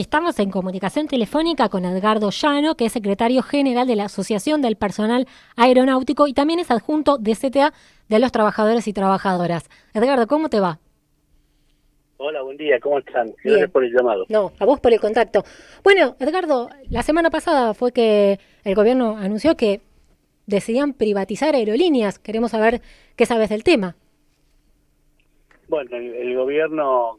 Y estamos en comunicación telefónica con Edgardo Llano, que es secretario general de la Asociación del Personal Aeronáutico y también es adjunto de CTA de los trabajadores y trabajadoras. Edgardo, ¿cómo te va? Hola, buen día, ¿cómo están? Gracias Bien. por el llamado. No, a vos por el contacto. Bueno, Edgardo, la semana pasada fue que el gobierno anunció que decidían privatizar aerolíneas. Queremos saber qué sabes del tema. Bueno, el gobierno,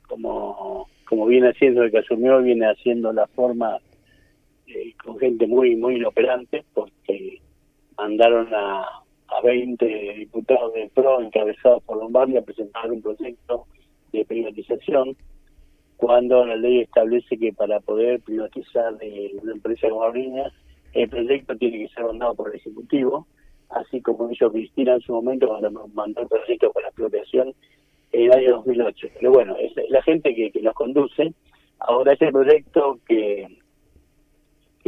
como viene haciendo, el que asumió, viene haciendo la forma con gente muy inoperante, porque mandaron a 20 diputados del PRO encabezados por Lombardi a presentar un proyecto de privatización, cuando la ley establece que para poder privatizar una empresa como Aerolíneas, el proyecto tiene que ser mandado por el Ejecutivo, así como hizo Cristina en su momento cuando nos mandó el proyecto para la expropiación en el año 2008. Pero bueno, es la gente que nos conduce. Ahora ese proyecto que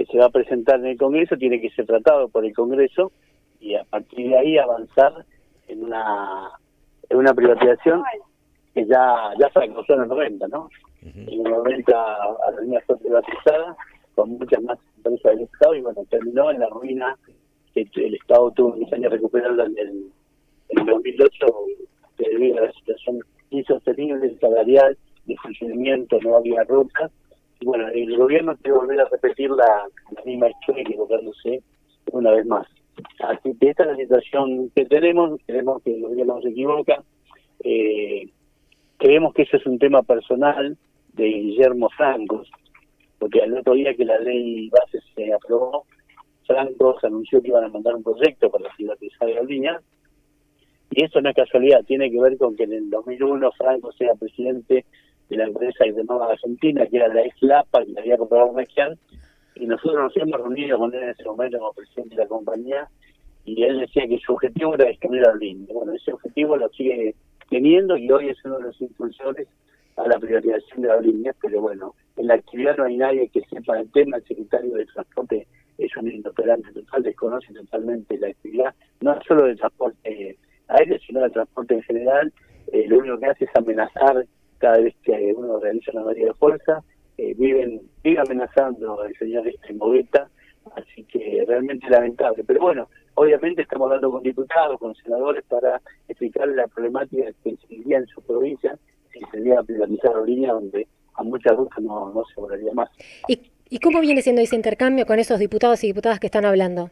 se va a presentar en el Congreso tiene que ser tratado por el Congreso y a partir de ahí avanzar en una privatización que ya fracasó en los 90, ¿no? En los 90 la línea fue privatizada con muchas más empresas del Estado y bueno, terminó en la ruina que el Estado tuvo 10 años recuperarla en el 2008 debido a la situación insostenible, salarial, de funcionamiento, no había rutas. Y bueno, el gobierno quiere volver a repetir la misma historia equivocándose una vez más. Así que esta es la situación que tenemos que el gobierno se equivoca. Creemos que eso es un tema personal de Guillermo Franco, porque al otro día que la ley base se aprobó, Franco se anunció que iban a mandar un proyecto para privatizar Aerolíneas, y eso no es casualidad, tiene que ver con que en el 2001 Franco sea presidente de la empresa que se llamaba Argentina, que era la ex Lapa, que la había comprado Mexian, y nosotros nos hemos reunido con él en ese momento como presidente de la compañía, y él decía que su objetivo era destruir Aerolíneas. Bueno, ese objetivo lo sigue teniendo y hoy es uno de los impulsores a la privatización de Aerolíneas, pero bueno, en la actividad no hay nadie que sepa el tema. El secretario de Transporte es un inoperante total, desconoce totalmente la actividad, no solo del transporte aéreo, sino del transporte en general. Lo único que hace es amenazar cada vez que uno realiza una medida de fuerza. Vive amenazando al señor Moveta, así que realmente lamentable. Pero bueno, obviamente estamos hablando con diputados, con senadores para explicarle la problemática que se vivía en su provincia si se iba a privatizar Aerolíneas, donde a muchas rutas no se volaría más. ¿Y cómo viene siendo ese intercambio con esos diputados y diputadas que están hablando?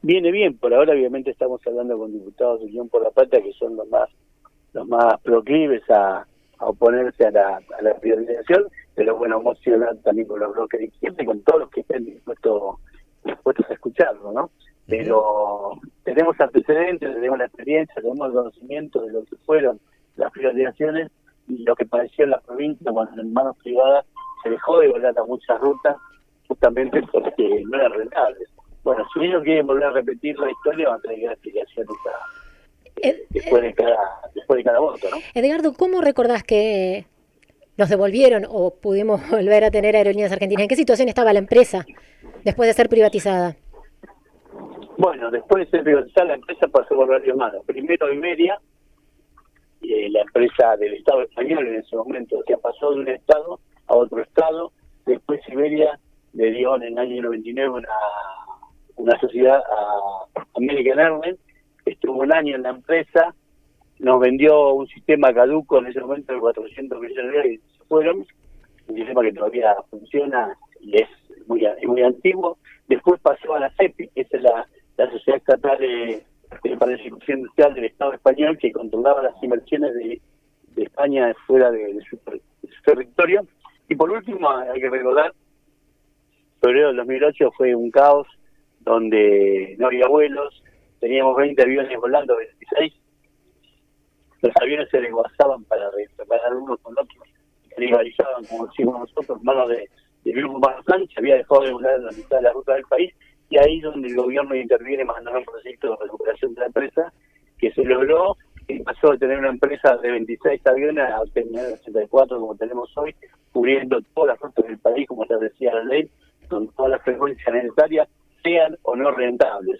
Viene bien, por ahora obviamente estamos hablando con diputados de Unión por la Patria, que son los más proclives a oponerse a la privatización, pero bueno, vamos a hablar también con los bloques de izquierda y con todos los que estén dispuestos a escucharlo, ¿no? Pero tenemos antecedentes, tenemos la experiencia, tenemos el conocimiento de lo que fueron las privatizaciones y lo que padeció en la provincia cuando en manos privadas se dejó de volar a muchas rutas justamente porque no eran rentables. Bueno, si ellos quieren volver a repetir la historia, van a tener que dar explicaciones después de cada voto, ¿no? Edgardo, ¿cómo recordás que nos devolvieron o pudimos volver a tener Aerolíneas Argentinas? ¿En qué situación estaba la empresa después de ser privatizada? Bueno, después de ser privatizada la empresa pasó por varios manos. Primero Iberia, la empresa del Estado español en ese momento, que pasó de un estado a otro estado. Después Iberia le dio en el año 99 una sociedad a American Airlines, estuvo un año en la empresa, nos vendió un sistema caduco en ese momento de 400 millones de dólares y se fueron, un sistema que todavía funciona y es muy antiguo. Después pasó a la CEPI, que es la Sociedad Estatal para la Ejecución Industrial del Estado español, que controlaba las inversiones de España fuera de su territorio. Y por último, hay que recordar, febrero del 2008 fue un caos donde no había vuelos, teníamos 20 aviones volando, 26, los aviones se desguazaban para reparar unos con otros, rivalizaban, como decimos nosotros, manos del grupo Marzán, se había dejado de volar en la mitad de la ruta del país, y ahí es donde el gobierno interviene mandando un proyecto de recuperación de la empresa, que se logró, y pasó de tener una empresa de 26 aviones a tener 84 como tenemos hoy, cubriendo todas las rutas del país, como ya decía la ley, con todas las frecuencias necesarias, sean o no rentables.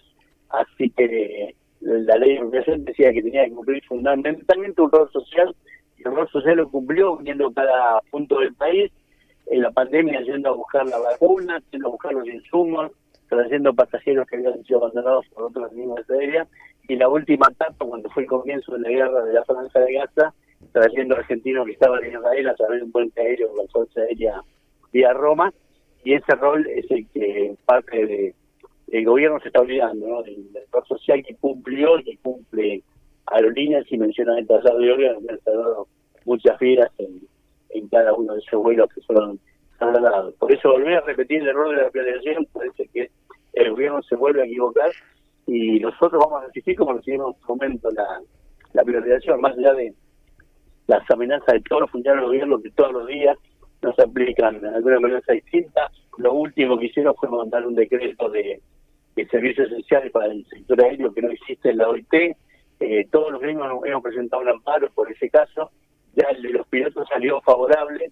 Así que la ley de expropiación decía que tenía que cumplir fundamentalmente un rol social, y el rol social lo cumplió, viendo cada punto del país, en la pandemia yendo a buscar la vacuna, yendo a buscar los insumos, trayendo pasajeros que habían sido abandonados por otras líneas aéreas, y la última etapa, cuando fue el comienzo de la guerra de la Franja de Gaza, trayendo argentinos que estaban en Israel a través de un puente aéreo con la Fuerza Aérea vía Roma, y ese rol es el que parte del gobierno se está olvidando, ¿no? Del rol social que cumplió y que cumple Aerolíneas, y menciona el traslado de órganos, que han dado muchas filas en cada uno de esos vuelos que fueron trasladados. Por eso volver a repetir el error de la priorización, parece que el gobierno se vuelve a equivocar, y nosotros vamos a exigir, como recibimos en este momento, la priorización, más allá de las amenazas de todos los funcionarios del gobierno que todos los días nos aplican alguna amenaza distinta. Lo último que hicieron fue mandar un decreto de servicios esenciales para el sector aéreo que no existe en la OIT. Todos los gremios hemos presentado un amparo por ese caso. Ya el de los pilotos salió favorable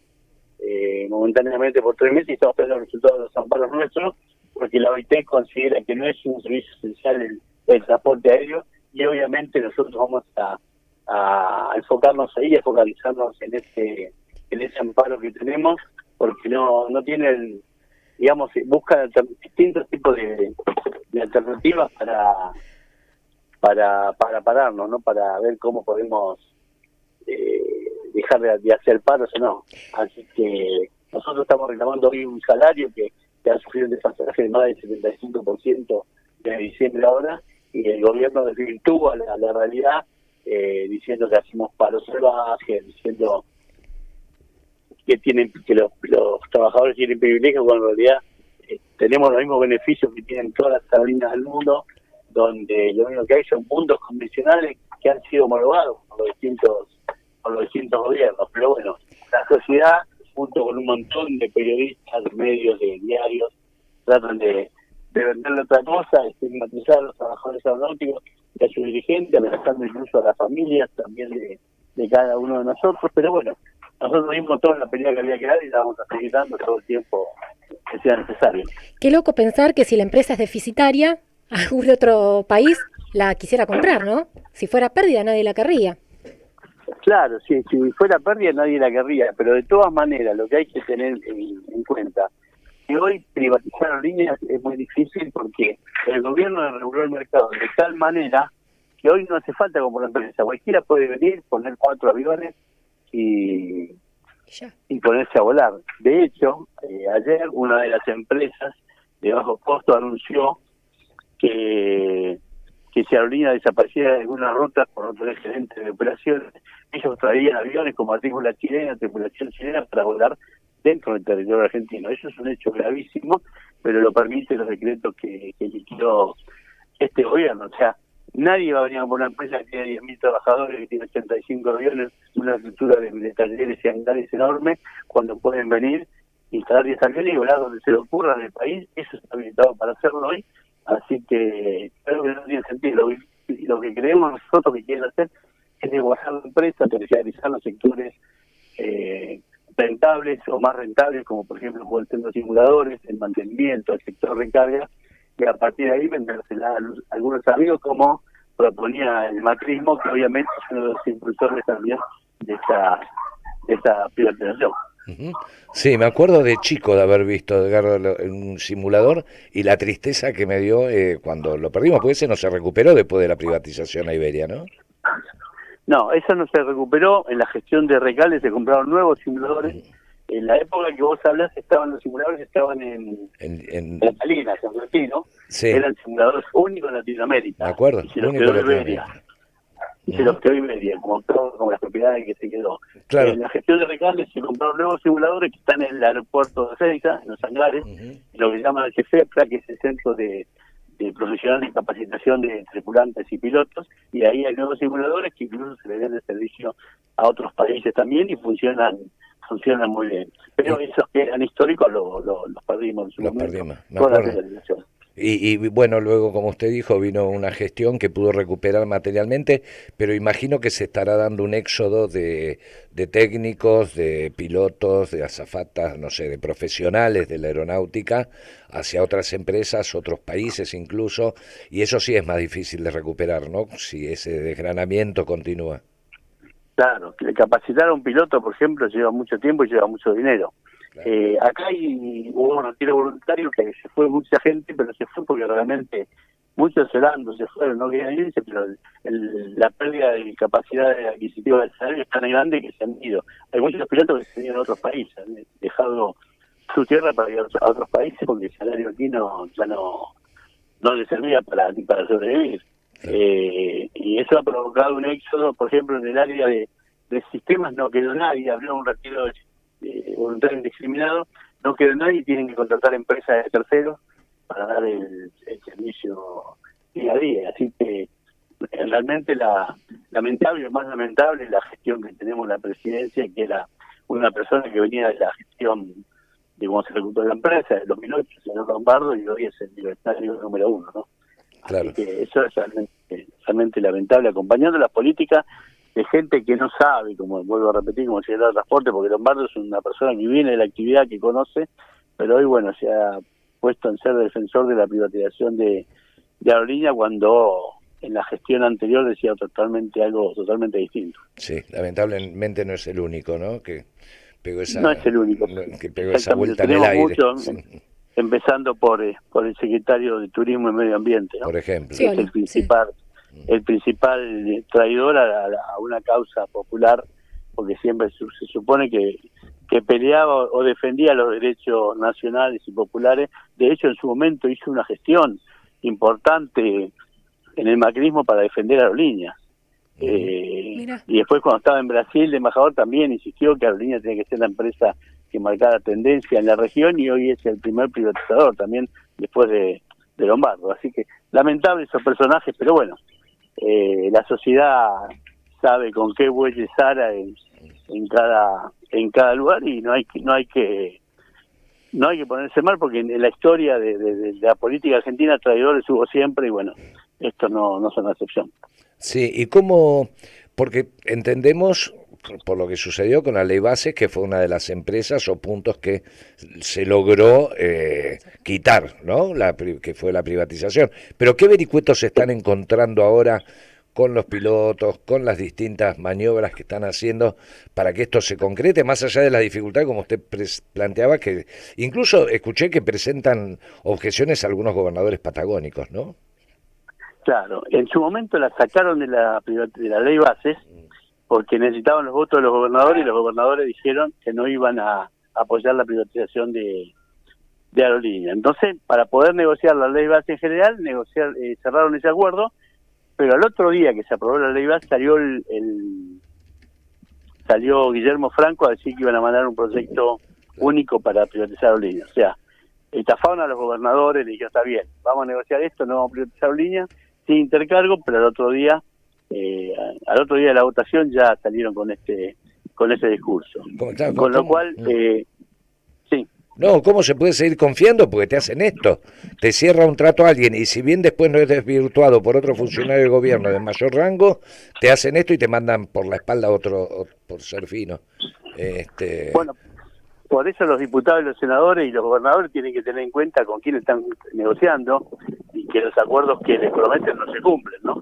momentáneamente por 3 meses, y estamos esperando los resultados de los amparos nuestros, porque la OIT considera que no es un servicio esencial el transporte aéreo, y obviamente nosotros vamos a enfocarnos ahí, a focalizarnos en ese amparo que tenemos, porque no tienen, digamos, buscan distintos tipos de alternativas para pararnos, ¿no? Para ver cómo podemos dejar de hacer paros o no. Así que nosotros estamos reclamando hoy un salario que ha sufrido un desfasaje de más del 75% desde diciembre ahora, y el gobierno desvirtúa la realidad, diciendo que hacemos paros salvajes, diciendo que los trabajadores tienen privilegios, cuando en realidad tenemos los mismos beneficios que tienen todas las aerolíneas del mundo, donde lo único que hay son puntos convencionales que han sido homologados por los distintos gobiernos. Pero bueno, la sociedad, junto con un montón de periodistas, de medios, de diarios, tratan de venderle otra cosa, estigmatizar a los trabajadores aeronáuticos y a sus dirigentes, amenazando incluso a las familias también de cada uno de nosotros. Pero bueno, nosotros dimos toda la pelea que había que dar, y la vamos a seguir dando todo el tiempo que sea necesario. Qué loco pensar que si la empresa es deficitaria, algún otro país la quisiera comprar, ¿no? Si fuera pérdida, nadie la querría. Claro, sí, si fuera pérdida nadie la querría, pero de todas maneras lo que hay que tener en cuenta, que hoy privatizar aerolíneas es muy difícil, porque el gobierno reguló el mercado de tal manera que hoy no hace falta como la empresa. Cualquiera puede venir, poner 4 aviones y ponerse a volar. De hecho, ayer una de las empresas de bajo costo anunció que si Aerolínea desapareciera de alguna ruta por otro excedente de operaciones, ellos traían aviones con matrícula chilena, tripulación chilena, para volar dentro del territorio argentino. Eso es un hecho gravísimo, pero lo permiten los decretos que liquidó este gobierno. O sea, nadie va a venir a una empresa que tiene 10.000 trabajadores, que tiene 85 aviones, una estructura de talleres y hangares enorme, cuando pueden venir, instalar 10 aviones y volar donde se le ocurra en el país. Eso está habilitado para hacerlo hoy. Así que creo que no tiene sentido. Lo que creemos nosotros que quieren hacer es desguazar la empresa, terciarizar los sectores rentables o más rentables, como por ejemplo pueden ser los simuladores, el mantenimiento, el sector recarga, y a partir de ahí vendérsela a algunos amigos, como proponía el macrismo, que obviamente es uno de los impulsores también de esta privatización. Sí, me acuerdo de chico de haber visto a Edgardo en un simulador, y la tristeza que me dio cuando lo perdimos, porque ese no se recuperó después de la privatización a Iberia, ¿no? No, eso no se recuperó. En la gestión de Recalde se compraron nuevos simuladores. En la época que vos hablas, los simuladores estaban en Salinas, en Retiro. Sí. Eran simuladores únicos en Latinoamérica. De acuerdo, y se los quedó Iberia. Y se los quedó Iberia, como las propiedades que se quedó. Claro. En la gestión de Recalde se compraron nuevos simuladores que están en el aeropuerto de Ceiza, en los hangares, lo que llaman el CEFEPLA, que es el centro de profesional de capacitación de tripulantes y pilotos, y ahí hay nuevos simuladores que incluso se le dan de servicio a otros países también, y funcionan muy bien. Pero esos que eran históricos los perdimos en su momento. Perdimos, me acuerdo. Y bueno, luego, como usted dijo, vino una gestión que pudo recuperar materialmente, pero imagino que se estará dando un éxodo de técnicos, de pilotos, de azafatas, no sé, de profesionales de la aeronáutica hacia otras empresas, otros países incluso, y eso sí es más difícil de recuperar, ¿no? Si ese desgranamiento continúa. Claro, capacitar a un piloto, por ejemplo, lleva mucho tiempo y lleva mucho dinero. Claro. Acá hubo un retiro voluntario que se fue mucha gente, pero se fue porque realmente muchos cerrando se fueron, no querían irse, pero la pérdida de capacidad adquisitiva del salario es tan grande que se han ido. Hay muchos pilotos que se han ido a otros países, han dejado su tierra para ir a otros países porque el salario aquí ya no les servía para sobrevivir. Y eso ha provocado un éxodo, por ejemplo, en el área de sistemas no quedó nadie, habló un retiro voluntario indiscriminado, no quedó nadie, tienen que contratar empresas de terceros para dar el servicio día a día. Así que realmente lo más lamentable es la gestión que tenemos en la presidencia, que era una persona que venía de la gestión de cómo se recuperó la empresa, en 2008, el señor Lombardo, y hoy es el libertario número 1, ¿no? Claro. Así que eso es realmente lamentable, acompañando la política de gente que no sabe, como vuelvo a repetir, como secretario de transporte, porque Lombardo es una persona que viene de la actividad, que conoce, pero hoy, bueno, se ha puesto en ser defensor de la privatización de Aerolínea cuando en la gestión anterior decía algo totalmente distinto. Sí, lamentablemente no es el único, ¿no? Que pegó esa, no es el único. Que pegó esa vuelta en el aire. Mucho, sí. Empezando por el secretario de Turismo y Medio Ambiente, ¿no? Por ejemplo. Sí, es el principal traidor a una causa popular, porque siempre se supone que peleaba o defendía los derechos nacionales y populares. De hecho, en su momento hizo una gestión importante en el macrismo para defender Aerolíneas. Y después, cuando estaba en Brasil de embajador, también insistió que Aerolíneas tenía que ser la empresa que marcara tendencia en la región, y hoy es el primer privatizador también después de Lombardo. Así que lamentable esos personajes, pero bueno, la sociedad sabe con qué bueyes ara en cada lugar, y no hay que ponerse mal, porque en la historia de la política argentina traidores hubo siempre, y bueno, esto no son la excepción. Sí, y cómo, porque entendemos por lo que sucedió con la Ley Bases, que fue una de las empresas o puntos que se logró quitar, ¿no? Que fue la privatización. Pero ¿qué vericuetos se están encontrando ahora con los pilotos, con las distintas maniobras que están haciendo para que esto se concrete, más allá de la dificultad, como usted planteaba, que incluso escuché que presentan objeciones a algunos gobernadores patagónicos, ¿no? Claro, en su momento la sacaron de la Ley Bases porque necesitaban los votos de los gobernadores, y los gobernadores dijeron que no iban a apoyar la privatización de Aerolínea. Entonces, para poder negociar la Ley Base en general, cerraron ese acuerdo, pero al otro día que se aprobó la Ley Base salió Guillermo Franco a decir que iban a mandar un proyecto único para privatizar Aerolínea. O sea, estafaron a los gobernadores, le dijeron, está bien, vamos a negociar esto, no vamos a privatizar Aerolínea, sin intercargo, pero al otro día de la votación ya salieron con ese discurso. Con lo cual, sí. No, ¿cómo se puede seguir confiando? Porque te hacen esto, te cierra un trato a alguien, y si bien después no es desvirtuado por otro funcionario del gobierno de mayor rango, te hacen esto y te mandan por la espalda a otro, por ser fino. Bueno, por eso los diputados y los senadores y los gobernadores tienen que tener en cuenta con quién están negociando, y que los acuerdos que les prometen no se cumplen, ¿no?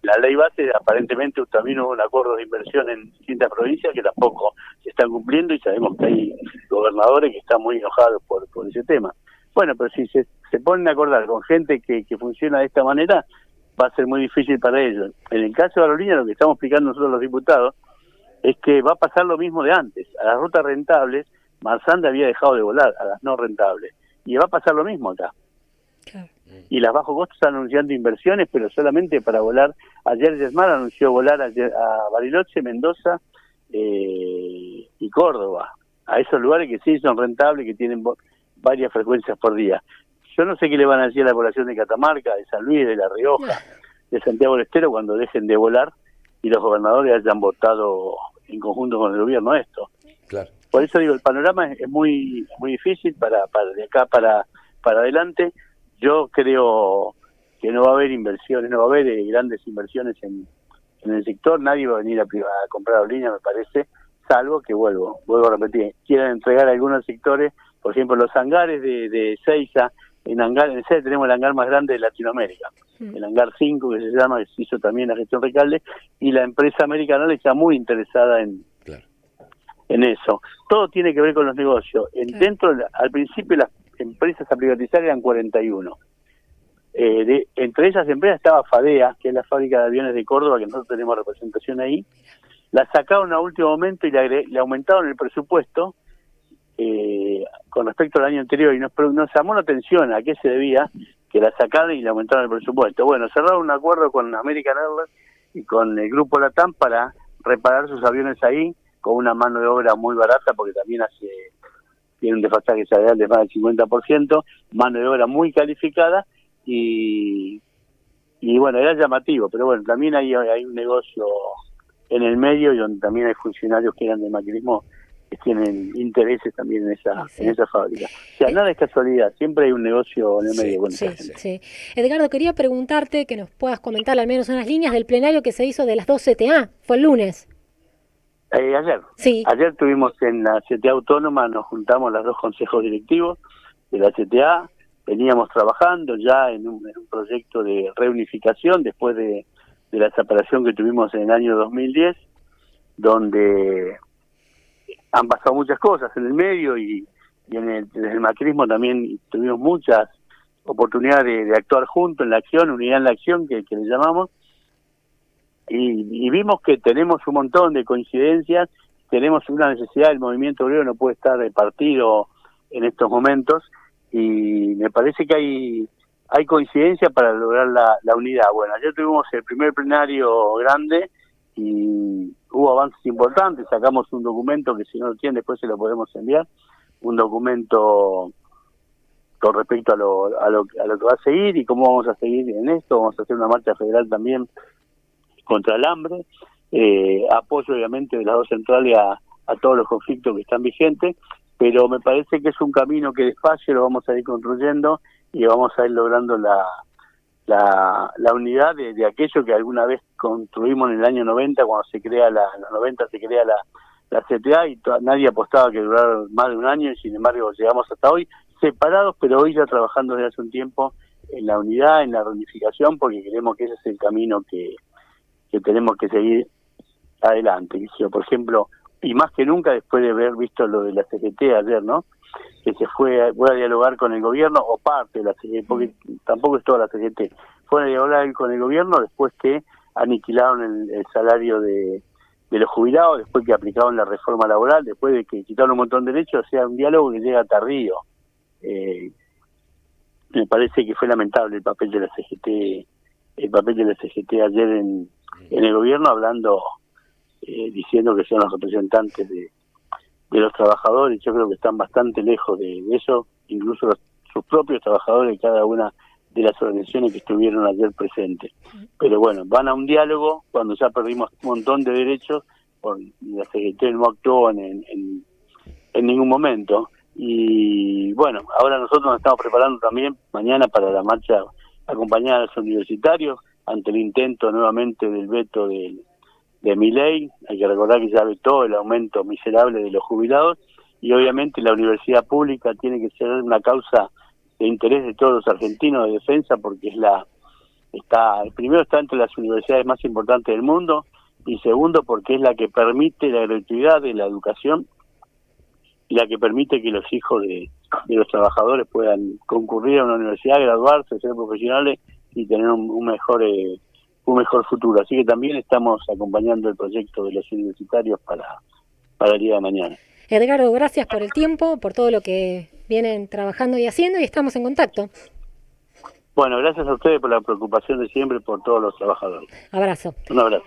La Ley Base, aparentemente también hubo un acuerdo de inversión en distintas provincias que tampoco se están cumpliendo, y sabemos que hay gobernadores que están muy enojados por ese tema. Bueno, pero si se ponen a acordar con gente que funciona de esta manera, va a ser muy difícil para ellos. En el caso de Aerolínea, lo que estamos explicando nosotros los diputados es que va a pasar lo mismo de antes. A las rutas rentables, Marsanda había dejado de volar, a las no rentables, y va a pasar lo mismo acá. Claro. Y las bajo costos están anunciando inversiones, pero solamente para volar. Ayer Yesmar anunció volar a Bariloche, Mendoza y Córdoba, a esos lugares que sí son rentables, que tienen varias frecuencias por día. Yo no sé qué le van a decir a la población de Catamarca, de San Luis, de La Rioja, de Santiago del Estero, cuando dejen de volar y los gobernadores hayan votado en conjunto con el gobierno esto. Claro. Por eso digo, el panorama es muy difícil de acá para adelante. Yo creo que no va a haber inversiones, no va a haber grandes inversiones en el sector. Nadie va a venir a comprar Aerolínea, me parece, salvo que, vuelvo a repetir, quieran entregar algunos sectores, por ejemplo, los hangares de Ezeiza. En Ezeiza tenemos el hangar más grande de Latinoamérica, el hangar 5, que se llama, que se hizo también la gestión Recalde, y la empresa americana está muy interesada en en eso. Todo tiene que ver con los negocios. Al principio las empresas a privatizar eran 41. Entre esas empresas estaba FADEA, que es la fábrica de aviones de Córdoba, que nosotros tenemos representación ahí. La sacaron a último momento y le aumentaron el presupuesto con respecto al año anterior, y nos llamó la atención a qué se debía que la sacaran y le aumentaron el presupuesto. Bueno, cerraron un acuerdo con American Airlines y con el grupo LATAM para reparar sus aviones ahí con una mano de obra muy barata, porque también tiene un desfasaje salarial de más del 50%, mano de obra muy calificada, y bueno, era llamativo, pero bueno, también hay un negocio en el medio y donde también hay funcionarios que eran de macrismo que tienen intereses también en esa fábrica. O sea, nada es casualidad, siempre hay un negocio en el medio. Sí. Edgardo, quería preguntarte que nos puedas comentar al menos unas líneas del plenario que se hizo de las 2 CTA, fue el lunes. Ayer. Sí. Ayer tuvimos en la CTA Autónoma, nos juntamos los 2 consejos directivos de la CTA, veníamos trabajando ya en un proyecto de reunificación después de la separación que tuvimos en el año 2010, donde han pasado muchas cosas en el medio y desde el macrismo también tuvimos muchas oportunidades de actuar juntos en la acción, unidad en la acción que le llamamos, y vimos que tenemos un montón de coincidencias, tenemos una necesidad, el movimiento obrero no puede estar repartido en estos momentos, y me parece que hay coincidencia para lograr la unidad. Bueno, ayer tuvimos el primer plenario grande y hubo avances importantes, sacamos un documento que si no lo tienen después se lo podemos enviar, un documento con respecto a lo que va a seguir y cómo vamos a seguir en esto. Vamos a hacer una marcha federal también contra el hambre, apoyo obviamente de las 2 centrales a todos los conflictos que están vigentes, pero me parece que es un camino que despacio lo vamos a ir construyendo y vamos a ir logrando la unidad de aquello que alguna vez construimos en el año 90, cuando se crea la 90 se crea la CTA, y nadie apostaba que durara más de un año, y sin embargo llegamos hasta hoy, separados, pero hoy ya trabajando desde hace un tiempo en la unidad, en la reunificación, porque creemos que ese es el camino que tenemos que seguir adelante. Por ejemplo, y más que nunca después de haber visto lo de la CGT ayer, ¿no?, que se fue a dialogar con el gobierno, o parte de la CGT, porque tampoco es toda la CGT, fue a dialogar con el gobierno después que aniquilaron el salario de los jubilados, después que aplicaron la reforma laboral, después de que quitaron un montón de derechos. O sea, un diálogo que llega tardío. Me parece que fue lamentable el papel de la CGT ayer en el gobierno, hablando, diciendo que son los representantes de los trabajadores. Yo creo que están bastante lejos de eso, incluso sus propios trabajadores de cada una de las organizaciones que estuvieron ayer presentes. Pero bueno, van a un diálogo cuando ya perdimos un montón de derechos, la CGT no actuó en ningún momento. Y bueno, ahora nosotros nos estamos preparando también mañana para la marcha acompañada de los universitarios ante el intento nuevamente del veto de Milei. Hay que recordar que ya vetó el aumento miserable de los jubilados, y obviamente la universidad pública tiene que ser una causa de interés de todos los argentinos, de defensa, porque primero está entre las universidades más importantes del mundo, y segundo porque es la que permite la gratuidad de la educación y la que permite que los hijos de los trabajadores puedan concurrir a una universidad, graduarse, ser profesionales y tener un mejor futuro. Así que también estamos acompañando el proyecto de los universitarios para el día de mañana. Edgardo, gracias por el tiempo, por todo lo que vienen trabajando y haciendo, y estamos en contacto. Bueno, gracias a ustedes por la preocupación de siempre por todos los trabajadores. Abrazo. Un abrazo.